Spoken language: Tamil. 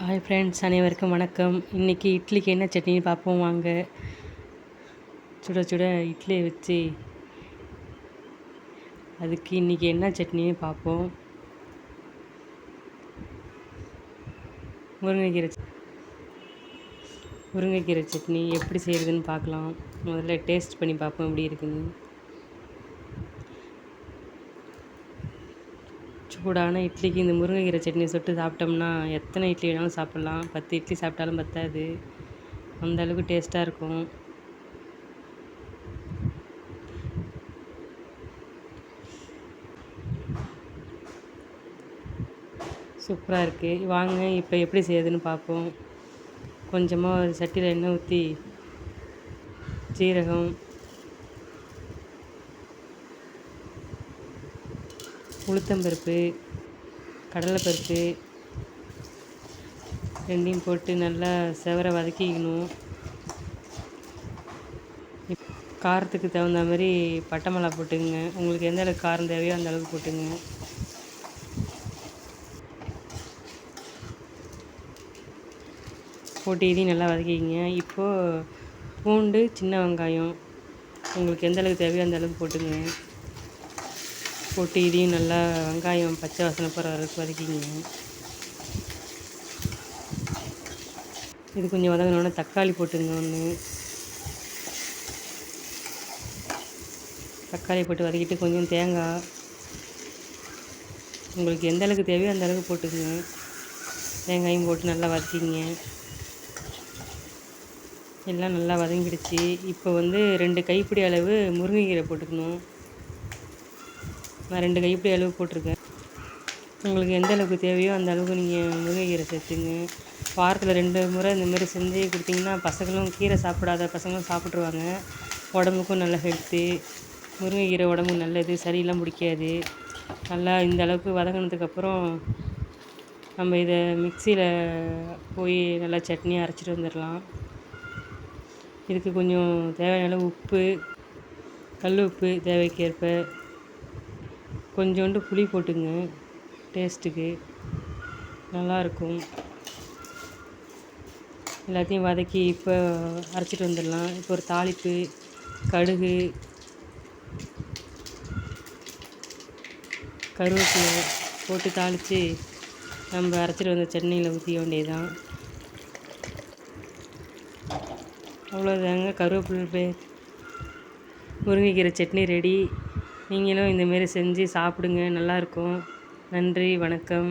ஹாய் ஃப்ரெண்ட்ஸ், அனைவருக்கும் வணக்கம். இன்றைக்கி இட்லிக்கு என்ன சட்னின்னு பார்ப்போம் வாங்க. சுட சுட இட்லி வச்சு அதுக்கு இன்றைக்கி என்ன சட்னின்னு பார்ப்போம். முருங்கைக்கீரை சட்னி எப்படி செய்கிறதுன்னு பார்க்கலாம். முதல்ல டேஸ்ட் பண்ணி பார்ப்போம் எப்படி இருக்குன்னு. சூடான இட்லிக்கு இந்த முருங்கைக்கீரை சட்னி சுட்டு சாப்பிட்டோம்னா எத்தனை இட்லி வேணாலும் சாப்பிட்லாம். 10 இட்லி சாப்பிட்டாலும் பத்தாது, அந்த அளவுக்கு டேஸ்ட்டாக இருக்கும். சூப்பராக இருக்குது. வாங்க இப்போ எப்படி செய்யுதுன்னு பார்ப்போம். கொஞ்சமாக ஒரு சட்டியில் எண்ணெய் ஊற்றி சீரகம், உளுத்தம்பருப்பு, கடலைப்பருப்பு ரெண்டையும் போட்டு நல்லா செவர வதக்கிக்கணும். காரத்துக்கு தகுந்த மாதிரி பட்டை மிளகா போட்டுங்க. உங்களுக்கு எந்த அளவுக்கு காரம் தேவையோ அந்த அளவுக்கு போட்டுங்க. போட்டு இதையும் நல்லா வதக்கிக்கிங்க. இப்போது பூண்டு, சின்ன வெங்காயம் உங்களுக்கு எந்த அளவுக்கு தேவையோ அந்த அளவுக்கு போட்டுங்க. போட்டு இதையும் நல்லா வெங்காயம் பச்சை வாசனை போகிற அளவுக்கு வதக்கிங்க. இது கொஞ்சம் வதங்கினோடனே தக்காளி போட்டுங்க. தக்காளி போட்டு வதக்கிட்டு கொஞ்சம் தேங்காய் உங்களுக்கு எந்த அளவுக்கு தேவையோ அந்த அளவுக்கு போட்டுக்குங்க. தேங்காயும் போட்டு நல்லா வதக்கிங்க. எல்லாம் நல்லா வதங்கிடுச்சு. இப்போ 2 கைப்பிடி அளவு முருங்கைக்கீரை போட்டுக்கணும். நான் 2 கைப்பிடி அளவு போட்டிருக்கேன். உங்களுக்கு எந்த அளவுக்கு தேவையோ அந்த அளவுக்கு நீங்கள் முருங்கைக்கீரை சேர்த்துங்க. வாரத்தில் 2 முறை இந்த மாதிரி செஞ்சு கொடுத்தீங்கன்னா பசங்களும், கீரை சாப்பிடாத பசங்களும் சாப்பிட்ருவாங்க. உடம்புக்கும் நல்ல ஹெல்த்து. முருங்கைக்கீரை உடம்புக்கு நல்லது, சளியெல்லாம் பிடிக்காது. நல்லா இந்த அளவுக்கு வதங்கினதுக்கப்புறம் நம்ம இதை மிக்சியில் போய் நல்லா சட்னி அரைச்சிட்டு வந்துடலாம். இதுக்கு கொஞ்சம் தேவையான அளவு உப்பு, கல் உப்பு தேவைக்கேற்ப, கொஞ்சோண்டு புளி போட்டுங்க. டேஸ்ட்டுக்கு நல்லாயிருக்கும். எல்லாத்தையும் வதக்கி இப்போ அரைச்சிட்டு வந்துடலாம். இப்போ ஒரு தாளிப்பு, கடுகு, கருவேப்பிலை போட்டு தாளித்து நம்ம அரைச்சிட்டு வந்த சட்னியில் ஊற்றிக்க வேண்டியதுதான். அவ்வளோதாங்க, கருவேப்பிலை முருங்கைக்கீரை சட்னி ரெடி. நீங்களும் இந்தமாரி செஞ்சு சாப்பிடுங்க, நல்லாயிருக்கும். நன்றி, வணக்கம்.